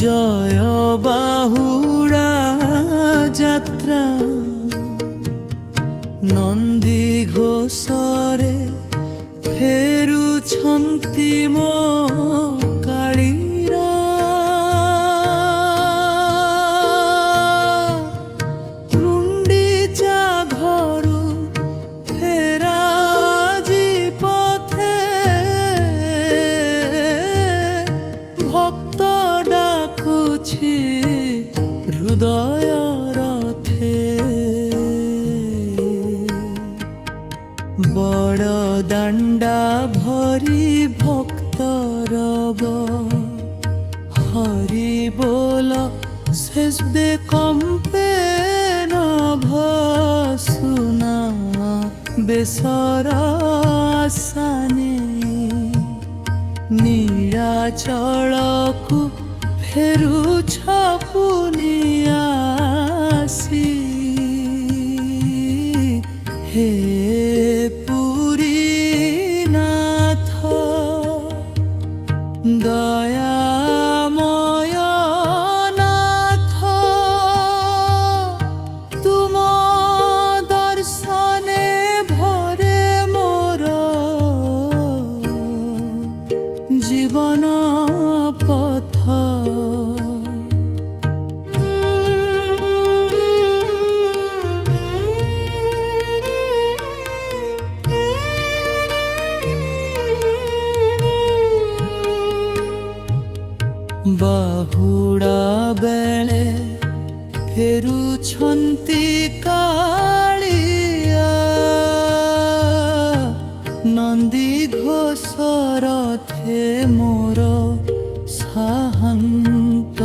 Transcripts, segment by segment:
জয় বাহুড়া যাত্রা ନନ୍ଦୀ ଘୋଷରେ ଫେରୁଛନ୍ତି ମୋ କାଳିରା। ଗୁଣ୍ଡିଚା ଘରୁ ଫେରା ଆଜି ପଥେ ଭକ୍ତ ଡାକୁଛି ହୃଦୟ ରଥେ। ବଡ଼ ଦାଣ୍ଡା ଭରି ଭକ୍ତ ରବ ହରି ବୋଲ ସେଜଦେ କମ୍ପେ ନଭ ସୁନା ବେସର ଆସାନେ। ନୀଳାଚଳକୁ ଫେରୁଛ ପୁଣି ଆସି। ହେ দয়াময় নাথ, তুম দর্শনে ভরে মোর জীবন পথ। ବାହୁଡ଼ା ବେଳେ ଫେରୁଛନ୍ତି କାଳିଆ। ନନ୍ଦୀ ଘୋଷ ରଥେ ମୋର ସାହାନ୍ତ।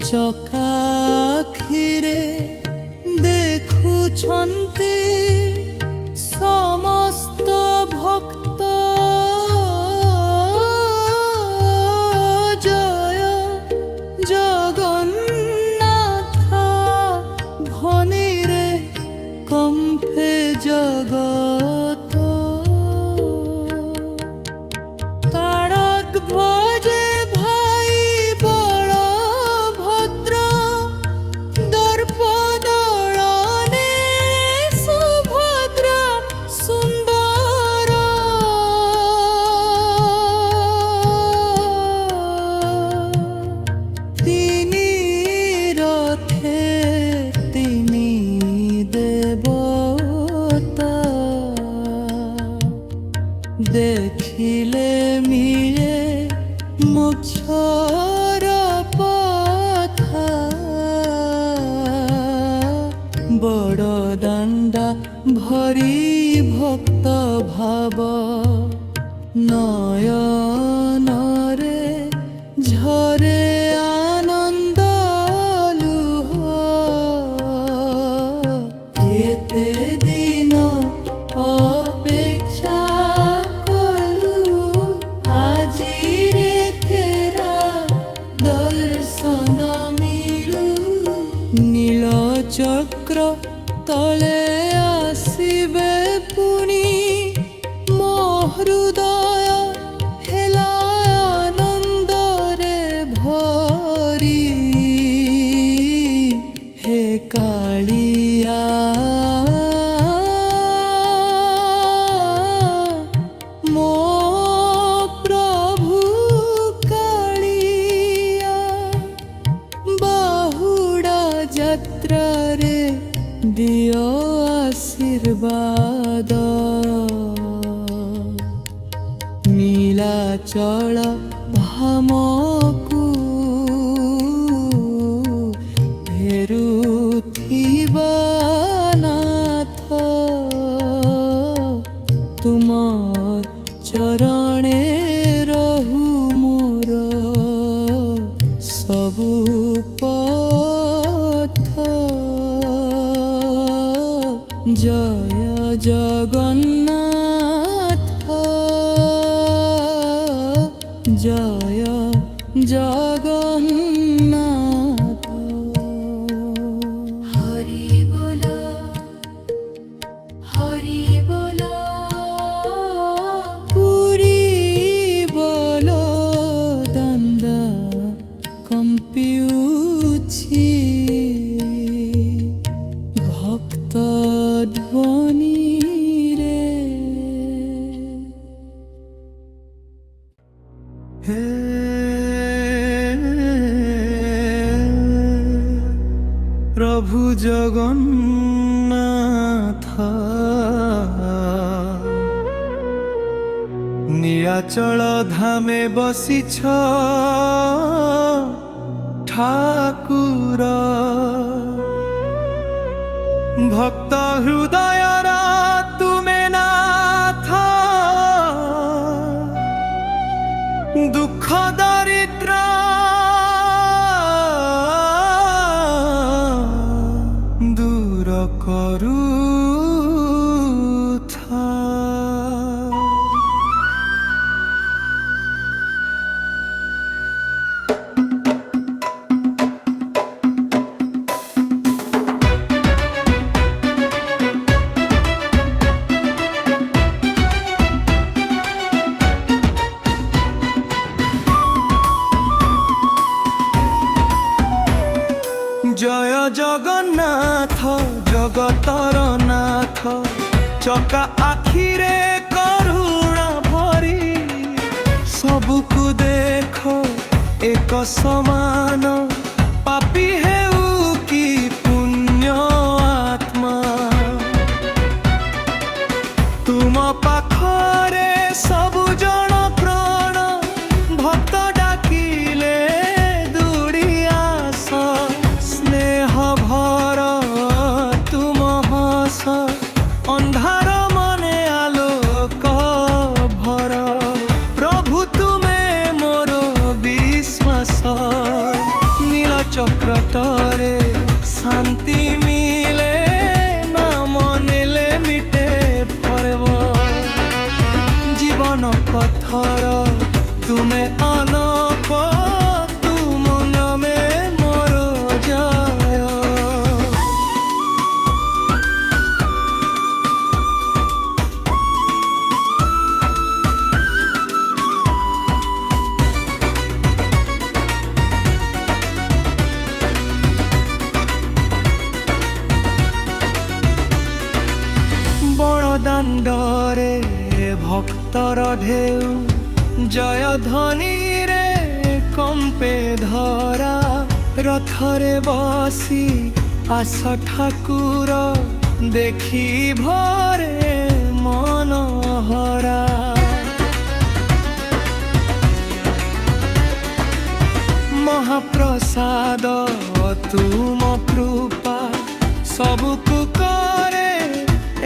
ଚକାଖିରେ ଦେଖୁଛନ୍ତି ସମସ୍ତ ଭକ୍ତ। ଜୟ ଜଗନ୍ନାଥ ଧ୍ୱନିରେ କମ୍ପେ ଜଗତ। ତାଡ଼କ ଭଜେ ଭାଇ ବଳଭଦ୍ର, ଦର୍ପ ଦଳନେ ସୁଭଦ୍ରା ସୁନ୍ଦର। ତିନି ରଥେ ତିନି ଦେବତା, ଦେଖିଲେ ମିଳେ ମୋକ୍ଷର ପଥା। ବଡ଼ ଦାଣ୍ଡା ଭରି ଭକ୍ତ ଭାବ, ନୟନରେ ଝରେ ଆନନ୍ଦ ଲୁହ। କେତେ ଦିନ ଅପେକ୍ଷା କଲୁ, ଆଜିରେ ତେରା ଦର୍ଶନ ମିଳୁ। ନୀଳ ଚକ୍ର ତଳେ ଆସିବେ ପୁଣି, ମୋ ହୃଦୟ ହେଲା ଆନନ୍ଦରେ ଭରି। ହେ କାଳିଆ ମୋ ପ୍ରଭୁ କାଳିଆ, ବାହୁଡ଼ା ଯାତ୍ରାରେ ଦିଅ ଆଶୀର୍ବାଦ। ନୀଳାଚଳ ଧାମକୁ ଫେରୁଥିବା ନାଥ, ତୁମ ଚରଣେ ରହୁ ମୋର ସବୁ ପଥ। ଜୟ ଜଗନ୍ନାଥ, জয় জগন্নাথ। হরি বল, হরি বল, জগন্নাথ নীলাচল ধামে বসিছ ঠাকুর ভক্ত হৃদয়র তুমে নাথ দুঃখ দরিদ্র দূর করুথা। জয় জগন্নাথ জগতর নাথ চকা আখিরে করুণা ভরি সবুকু দেখ এক সমান পাপি হেউ কি পুণ্য আত্মা তুম পাখরে সবু জন প্রাণ ভক্ত ডাকিলে দূরি আস স্নেহ ভর তুম হস অন্ধার মনে আলোক ভর প্রভু তুমে মোর বিশ্বাস নীল চক্র তরে শান্তি মিলে নাম নেলে মিটে পরব জীবন পথর তুমে অনপ তুম নামে মোর জয়। বড়দাণ্ডরে ভক্তর ঢেউ জয় ধ্বনিরে কম্পে ধরা রথরে বসি আস ঠাকুর দেখি ভরে মনোহরা মহাপ্রসাদ তুম কৃপা সবুকু করে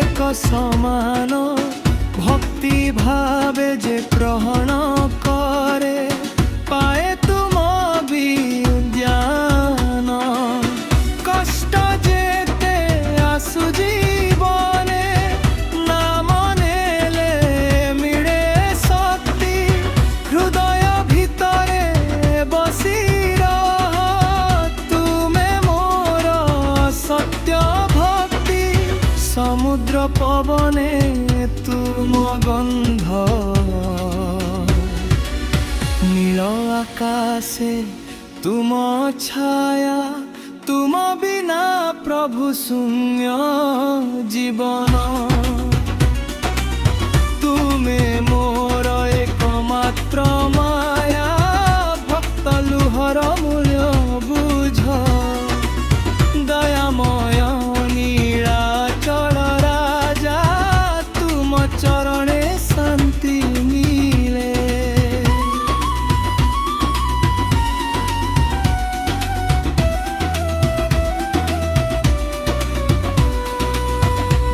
এক সমান ভক্তি ভাবে যে গ্রহণ করে পায়ে তুম বিজ্ঞান কষ্ট যেতে আসু জীবনে নাম নেলে মিলে শক্তি হৃদয় ভিতরে বসি রহ তুমে মোর সত্য ভক্তি সমুদ্র পবনে তুম গন্ধ নীল আকাশে তুম ছায়া তুম বিনা প্রভু শূন্য জীবন তুমে মোর একমাত্র মায়া ভক্ত লুহর মূল্য বুঝ দয়াময় নীলাচল রাজা তুম চরণে শান্তি মিলে।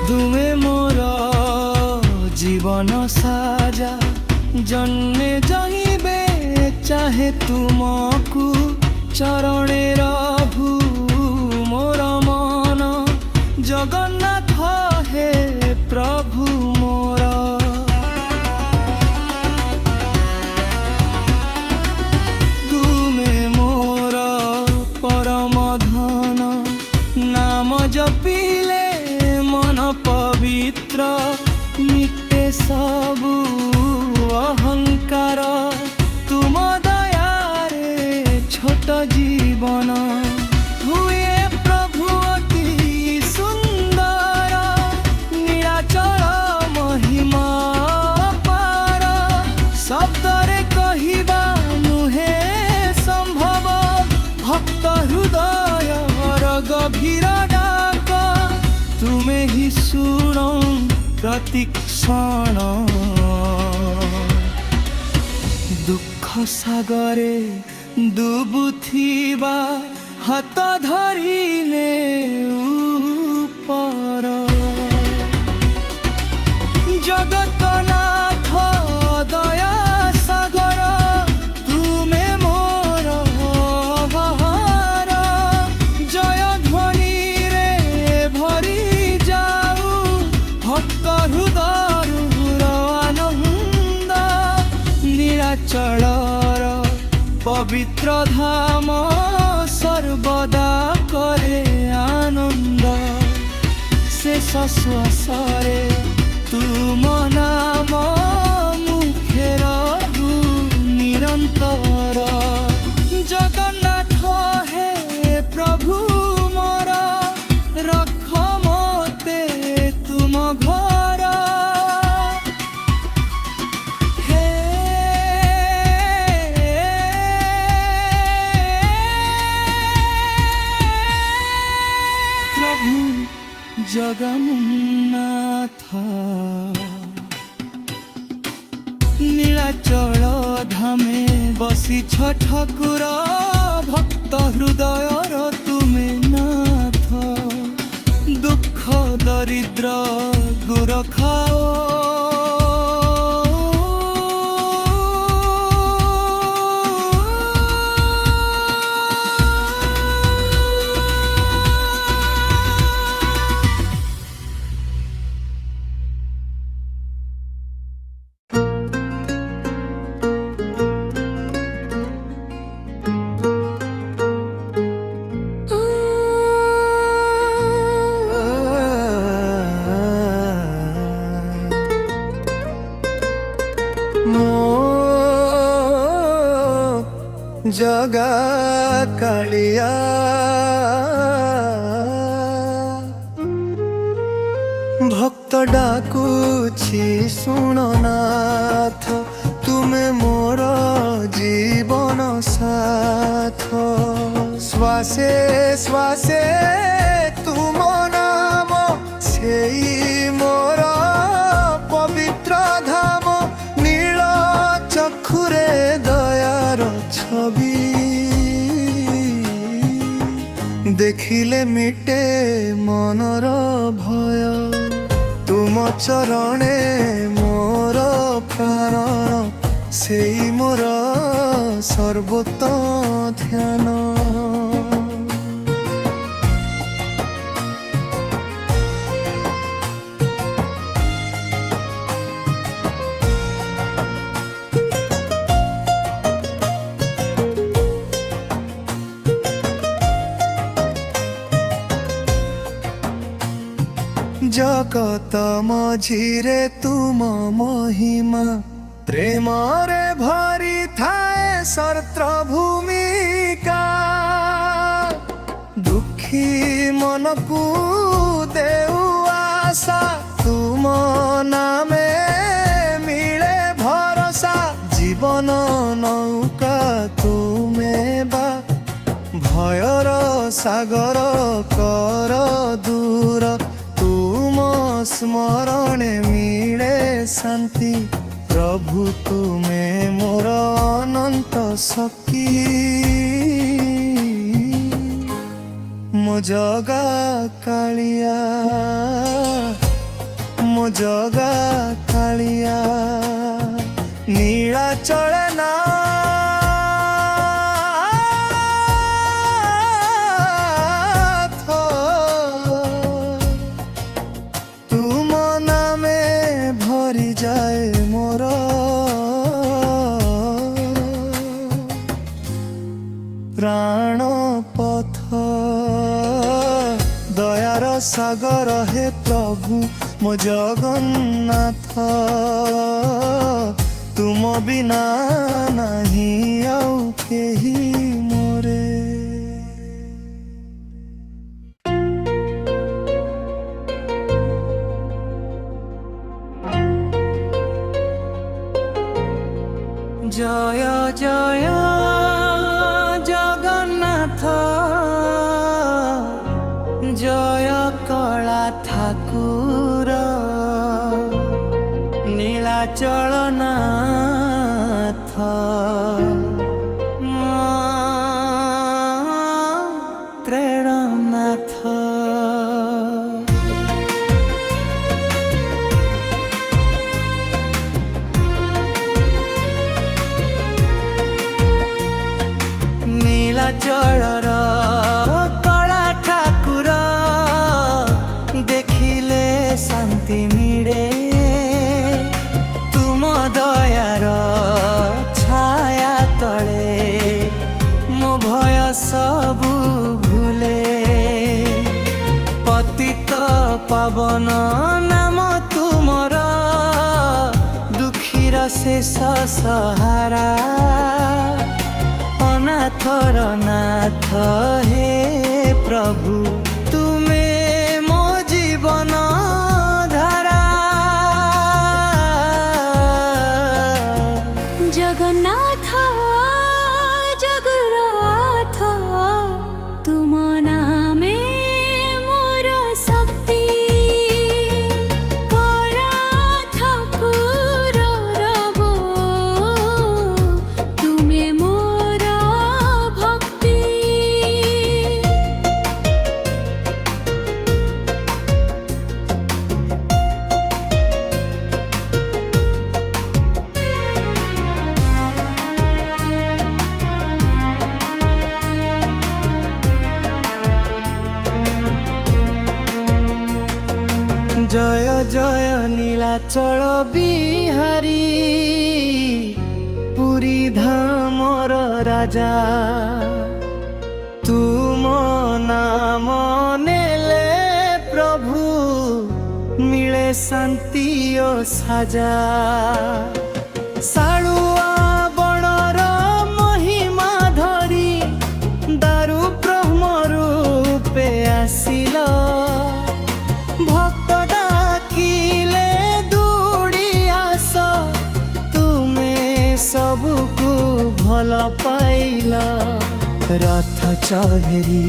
তুমে মোর জীবন সাজা জন্মে যাইবে চাহে তুমকু চরণে রভু মোর মন জগন্নাথ হে প্রভু মোর। তুমে মোর পরম ধন নাম জপিলে মন পবিত্র মিটে সবু অহংকার তুম দয়ারে ছোট জীবন হুয়ে প্রভু অতি সুন্দর নীলাচল মহিমা পার শব্দরে কহিবা নুহে সম্ভব ভক্ত হৃদয় গভীর शुण प्रतीक्षण दुख सागरे डुबुथिबा हाथ धरिले ऊपर जगतनाथ दया सागर तुमे मोर बहार जय ध्वनि रे भरी जाऊ भक्त हृदय आनंद नीलाचलर पवित्र धाम सर्वदा करे आनंद शेष श्वासरे तुम नाम मुखे रहु निरंतर जगन्नाथ हे प्रभु मोर रख मते तुम घर हे प्रभु जगन्नाथ नीलाचल धामे बसी ठाकुर भक्त हृदयर तुमे नाथ दुख दरिद्र गुर खाओ जगा कालिया भक्त डाकुछि शुणनाथ तुमे मोर जीवन साथ श्वासे श्वासे तुम नाम सेई मोर पवित्र धाम नील चक्षुरे दयार छवि देखिले मिटे मनर भय तुम चरणे मोर प्राण सेई मोर सर्वोत्त ध्यान जगत मझिरे तुम महिमा प्रेम रे भरी थाए सर्त्र भूमिका दुखी मन को देउ आशा तुम नामे मिले भरोसा जीवन नौका तुमे बा भयर सागर कर दूर स्मरणे मिले शांति प्रभु तुमे मोर अनंत सखी मो जगा कालिया मो जगा कालिया नीलाचल ना प्राण पथ दयार सागर हे प्रभु मो जगन्नाथ तुम बिना नहीं आउ केही मोरे जय जय जगन्नाथ जय कला ठाकुर ନୀଳାଚଳର କଳା ଠାକୁର ଦେଖିଲେ ଶାନ୍ତି ମିଳେ ତୁମ ଦୟାର ଛାୟା ତଳେ ମୋ ଭୟ ସବୁ ଭୁଲେ ପତିତ ପାବନ ନାମ ତୁମର ଦୁଃଖୀର ଶେଷ ସହାରା ଅନାଥର ନାଥ ହେ ପ୍ରଭୁ ତୁମେ ମୋ ଜୀବନ ଧାରା জগন্নাথ জগন্নাথ তুম নামে মোর শক্তি করা ঠাকুর রব তুমে মোর ভক্তি জয় জয় নীলাচল বিহারী পুরী ধামর রাজা তুম নাম নেলে প্রভু মিলে শান্তি ও সাজা সাড়ুয়া বণর মহিমা ধরি দারু ব্রহ্ম রূপে আসিল ভক্ত ডাকিলে দৌড়ি আস তুমে সবুকু ভাল পাইল রথ চহেরি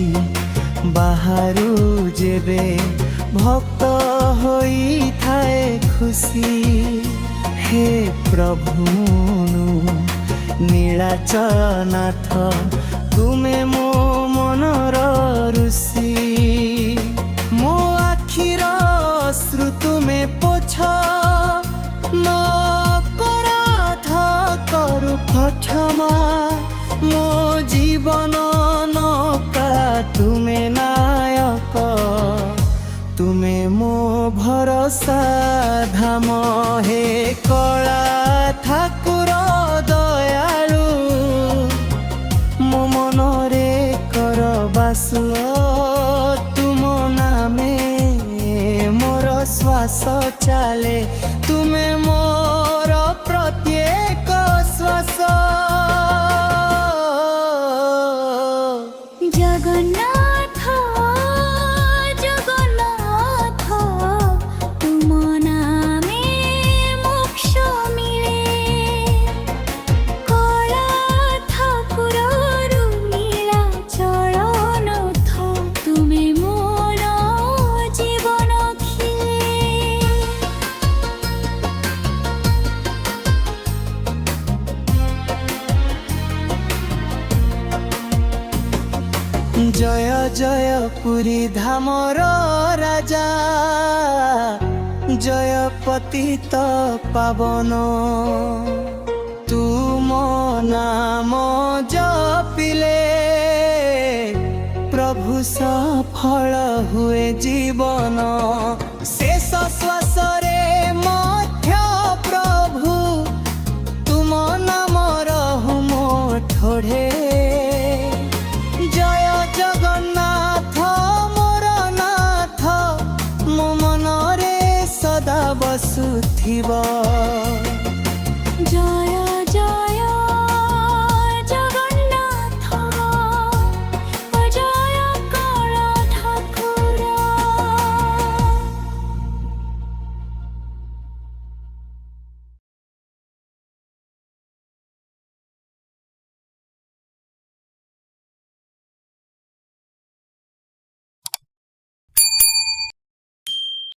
বাহারু যেবে ভক্ত হইথায়ে খুশি হে প্রভু নীলাচলনাথ তুমে মো মনর ঋষি ମୋ ଆଖିର ଅଶ୍ରୁ ତୁମେ ପୋଛ ମୋ ଅପରାଧ କରୁ କ୍ଷମା ମୋ ଜୀବନ ନକା ତୁମେ ନାୟକ ତୁମେ ମୋ ଭରସା ଧାମ ହେ କଳା ଠାକୁର ଦୟାଳୁ ମୋ ମନରେ କର ବାସ ତୁମ ନାମେ ମୋର ଶ୍ୱାସ ଚାଲେ ତୁମେ ମୋର ପ୍ରତ୍ୟେକ ଶ୍ୱାସ জগন্নাথ জগন্নাথ তুম নামে মোক্ষ মিলে কলা ঠাকুর নীলাচলনাথ তুমি মোর জীবন খিলে জয় জয় পুরী ধামর রাজা জয় পতিত পাবন তুম নাম জপিলে প্রভু সফল হুয়ে জীবন শেষ শ্বাস